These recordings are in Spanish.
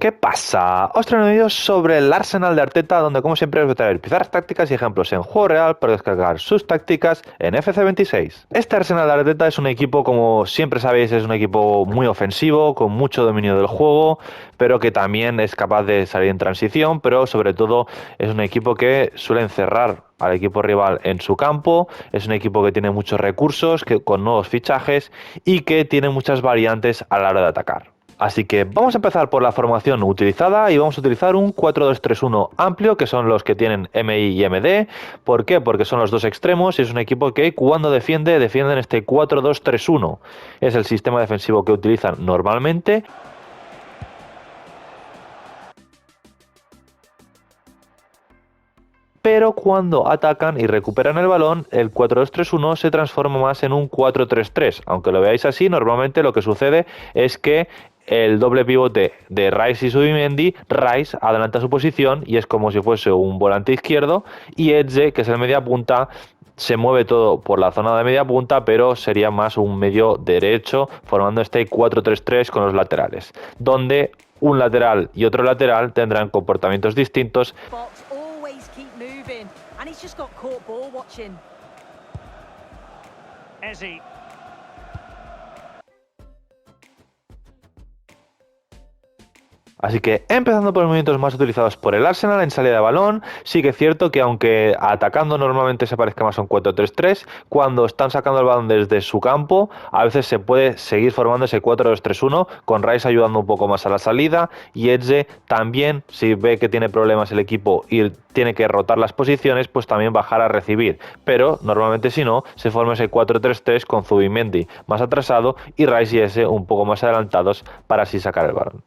¿Qué pasa? Os traigo un vídeo sobre el Arsenal de Arteta, donde como siempre os voy a traer pizarras tácticas y ejemplos en juego real para descargar sus tácticas en FC26. Este Arsenal de Arteta es un equipo, como siempre sabéis, es un equipo muy ofensivo, con mucho dominio del juego, pero que también es capaz de salir en transición, pero sobre todo es un equipo que suele encerrar al equipo rival en su campo, es un equipo que tiene muchos recursos, que, con nuevos fichajes y que tiene muchas variantes a la hora de atacar. Así que vamos a empezar por la formación utilizada y vamos a utilizar un 4-2-3-1 amplio, que son los que tienen MI y MD. ¿Por qué? Porque son los dos extremos y es un equipo que cuando defienden este 4-2-3-1. Es el sistema defensivo que utilizan normalmente. Pero cuando atacan y recuperan el balón, el 4-2-3-1 se transforma más en un 4-3-3. Aunque lo veáis así, normalmente lo que sucede es que el doble pivote de Rice y Zubimendi, Rice adelanta su posición y es como si fuese un volante izquierdo, y Eze, que es el media punta, se mueve todo por la zona de media punta, pero sería más un medio derecho, formando este 4-3-3 con los laterales, donde un lateral y otro lateral tendrán comportamientos distintos. Así que empezando por los movimientos más utilizados por el Arsenal en salida de balón, sí que es cierto que aunque atacando normalmente se parezca más a un 4-3-3, cuando están sacando el balón desde su campo, a veces se puede seguir formando ese 4-2-3-1, con Rice ayudando un poco más a la salida, y Eze también, si ve que tiene problemas el equipo y tiene que rotar las posiciones, pues también bajar a recibir. Pero normalmente si no, se forma ese 4-3-3 con Zubimendi más atrasado y Rice y Eze un poco más adelantados para así sacar el balón.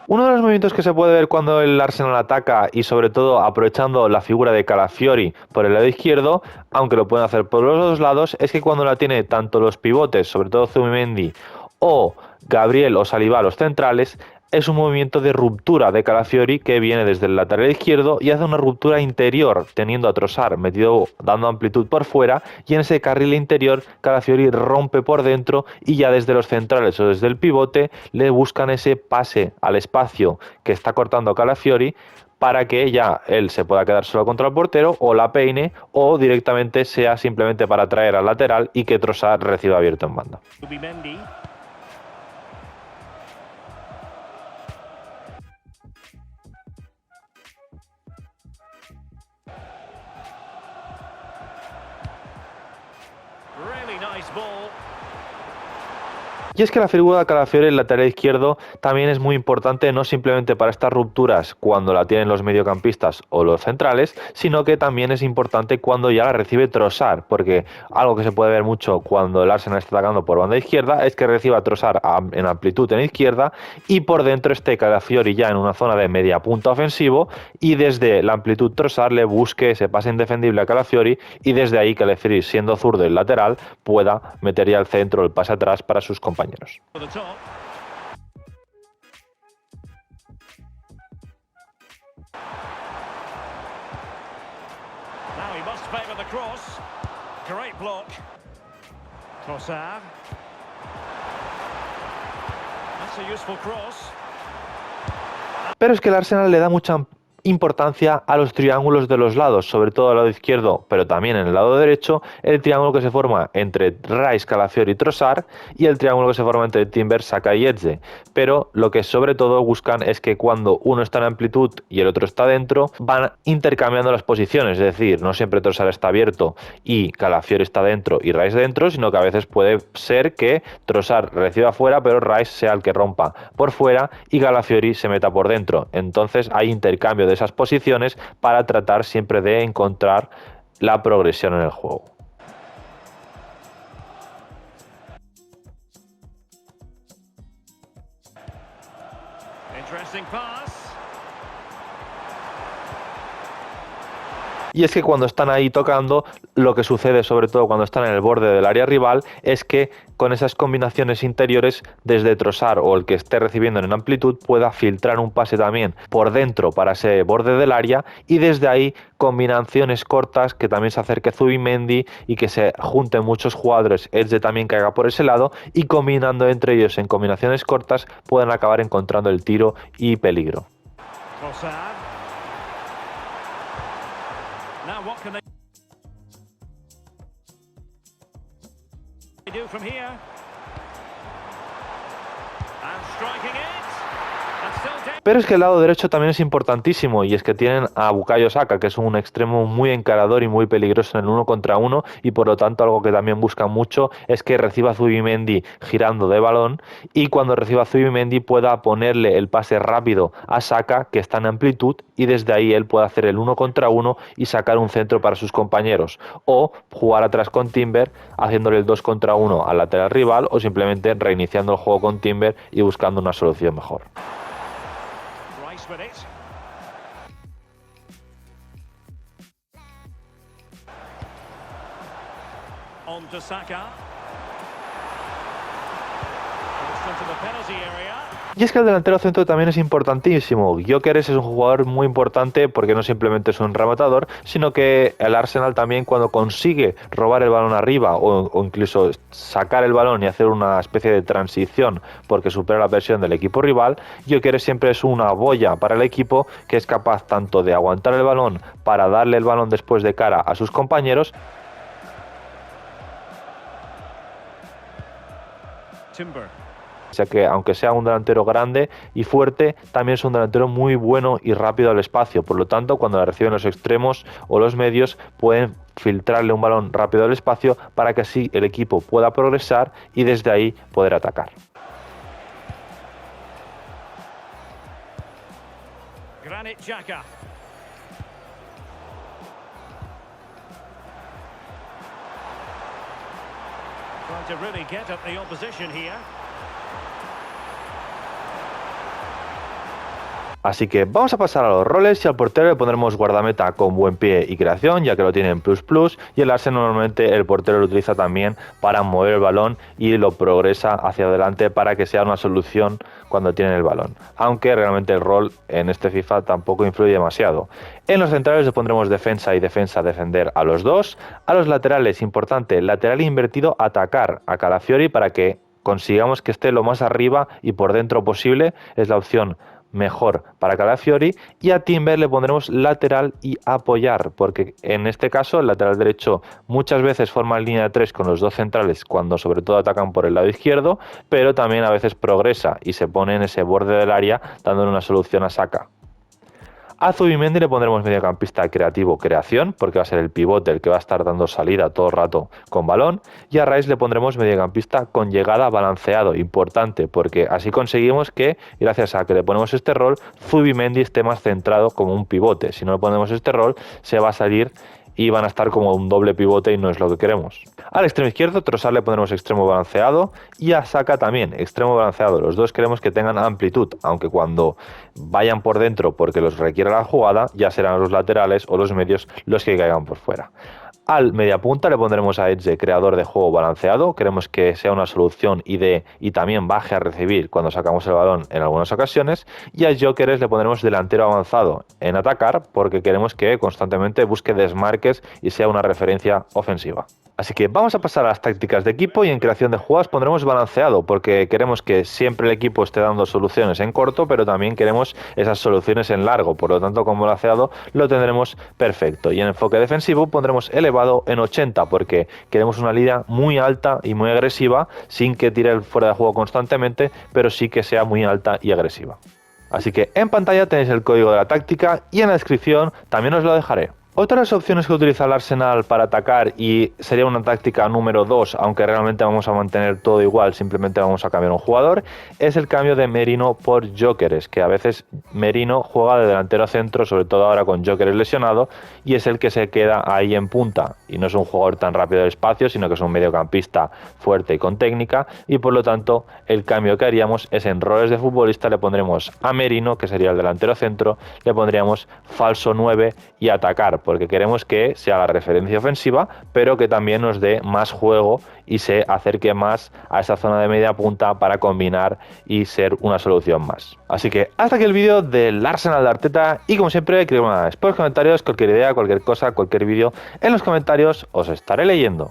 Uno de los movimientos que se puede ver cuando el Arsenal ataca y sobre todo aprovechando la figura de Calafiori por el lado izquierdo, aunque lo pueden hacer por los dos lados, es que cuando la tiene tanto los pivotes, sobre todo Zubimendi o Gabriel o Saliba, los centrales, es un movimiento de ruptura de Calafiori que viene desde el lateral izquierdo y hace una ruptura interior, teniendo a Trossard metido, dando amplitud por fuera, y en ese carril interior Calafiori rompe por dentro y ya desde los centrales o desde el pivote le buscan ese pase al espacio que está cortando Calafiori para que ya él se pueda quedar solo contra el portero o la peine, o directamente sea simplemente para traer al lateral y que Trossard reciba abierto en banda. Y es que la figura de Calafiori, el lateral izquierdo, también es muy importante, no simplemente para estas rupturas cuando la tienen los mediocampistas o los centrales, sino que también es importante cuando ya la recibe Trossard, porque algo que se puede ver mucho cuando el Arsenal está atacando por banda izquierda es que reciba Trossard en amplitud en izquierda y por dentro esté Calafiori ya en una zona de media punta ofensivo, y desde la amplitud Trossard le busque ese pase indefendible a Calafiori, y desde ahí Calafiori, siendo zurdo el lateral, pueda meter ya al centro el pase atrás para sus compañeros. Pero es que el Arsenal le da mucha importancia a los triángulos de los lados, sobre todo al lado izquierdo, pero también en el lado derecho, el triángulo que se forma entre Rice, Calafiori y Trossard, y el triángulo que se forma entre Timber, Saka y Eze. Pero lo que sobre todo buscan es que cuando uno está en amplitud y el otro está dentro, van intercambiando las posiciones, es decir, no siempre Trossard está abierto y Calafiori está dentro y Rice dentro, sino que a veces puede ser que Trossard reciba fuera, pero Rice sea el que rompa por fuera y Calafiori se meta por dentro. Entonces hay intercambio de esas posiciones para tratar siempre de encontrar la progresión en el juego. Y es que cuando están ahí tocando, lo que sucede sobre todo cuando están en el borde del área rival es que con esas combinaciones interiores desde Trossard o el que esté recibiendo en amplitud pueda filtrar un pase también por dentro para ese borde del área y desde ahí combinaciones cortas que también se acerque Zubimendi y que se junten muchos jugadores, Edge también caiga por ese lado y combinando entre ellos en combinaciones cortas puedan acabar encontrando el tiro y peligro. Trossard. Now what can they do from here? And striking it. And still dead. Pero es que el lado derecho también es importantísimo y es que tienen a Bukayo Saka, que es un extremo muy encarador y muy peligroso en el 1 contra 1 y por lo tanto algo que también buscan mucho es que reciba Zubimendi girando de balón y cuando reciba Zubimendi pueda ponerle el pase rápido a Saka, que está en amplitud, y desde ahí él pueda hacer el 1 contra 1 y sacar un centro para sus compañeros o jugar atrás con Timber haciéndole el 2 contra 1 al lateral rival o simplemente reiniciando el juego con Timber y buscando una solución mejor. With it. On to Saka. Goes into the penalty area. Y es que el delantero centro también es importantísimo. Gyökeres es un jugador muy importante porque no simplemente es un rematador, sino que el Arsenal también cuando consigue robar el balón arriba o incluso sacar el balón y hacer una especie de transición porque supera la presión del equipo rival, Gyökeres siempre es una boya para el equipo que es capaz tanto de aguantar el balón para darle el balón después de cara a sus compañeros. Timber. O sea que aunque sea un delantero grande y fuerte, también es un delantero muy bueno y rápido al espacio. Por lo tanto, cuando la reciben los extremos o los medios, pueden filtrarle un balón rápido al espacio para que así el equipo pueda progresar y desde ahí poder atacar. Granit Xhaka. Trying to really get at the opposition here. Así que vamos a pasar a los roles y al portero le pondremos guardameta con buen pie y creación, ya que lo tiene en plus, y el Arsenal normalmente el portero lo utiliza también para mover el balón y lo progresa hacia adelante para que sea una solución cuando tienen el balón, aunque realmente el rol en este FIFA tampoco influye demasiado. En los centrales le pondremos defensa y defender a los dos. A los laterales, importante, lateral invertido, atacar a Calafiori para que consigamos que esté lo más arriba y por dentro posible, es la opción mejor para Calafiori, y a Timber le pondremos lateral y apoyar, porque en este caso el lateral derecho muchas veces forma línea de 3 con los dos centrales cuando sobre todo atacan por el lado izquierdo, pero también a veces progresa y se pone en ese borde del área dándole una solución a Saka. A Zubimendi le pondremos mediocampista creativo creación, porque va a ser el pivote el que va a estar dando salida todo el rato con balón, y a Rice le pondremos mediocampista con llegada balanceado, importante, porque así conseguimos que, gracias a que le ponemos este rol, Zubimendi esté más centrado como un pivote. Si no le ponemos este rol, se va a salir y van a estar como un doble pivote y no es lo que queremos. Al extremo izquierdo, Trossard le pondremos extremo balanceado y a Saka también, extremo balanceado. Los dos queremos que tengan amplitud, aunque cuando vayan por dentro porque los requiera la jugada, ya serán los laterales o los medios los que caigan por fuera. Al mediapunta le pondremos a Edge, creador de juego balanceado. Queremos que sea una solución y también baje a recibir cuando sacamos el balón en algunas ocasiones. Y a Gyökeres le pondremos delantero avanzado en atacar, porque queremos que constantemente busque desmarques y sea una referencia ofensiva. Así que vamos a pasar a las tácticas de equipo y en creación de jugadas pondremos balanceado porque queremos que siempre el equipo esté dando soluciones en corto, pero también queremos esas soluciones en largo, por lo tanto con balanceado lo tendremos perfecto. Y en enfoque defensivo pondremos elevado en 80 porque queremos una línea muy alta y muy agresiva sin que tire el fuera de juego constantemente, pero sí que sea muy alta y agresiva. Así que en pantalla tenéis el código de la táctica y en la descripción también os lo dejaré. Otra de las opciones que utiliza el Arsenal para atacar, y sería una táctica número 2, aunque realmente vamos a mantener todo igual, simplemente vamos a cambiar un jugador, es el cambio de Merino por Gyökeres, que a veces Merino juega de delantero centro, sobre todo ahora con Gyökeres lesionado, y es el que se queda ahí en punta, y no es un jugador tan rápido del espacio, sino que es un mediocampista fuerte y con técnica, y por lo tanto el cambio que haríamos es en roles de futbolista le pondremos a Merino, que sería el delantero centro, le pondríamos falso 9 y atacar, porque queremos que sea la referencia ofensiva, pero que también nos dé más juego y se acerque más a esa zona de media punta para combinar y ser una solución más. Así que hasta aquí el vídeo del Arsenal de Arteta y como siempre, escribid por los comentarios cualquier idea, cualquier cosa, cualquier vídeo en los comentarios, os estaré leyendo.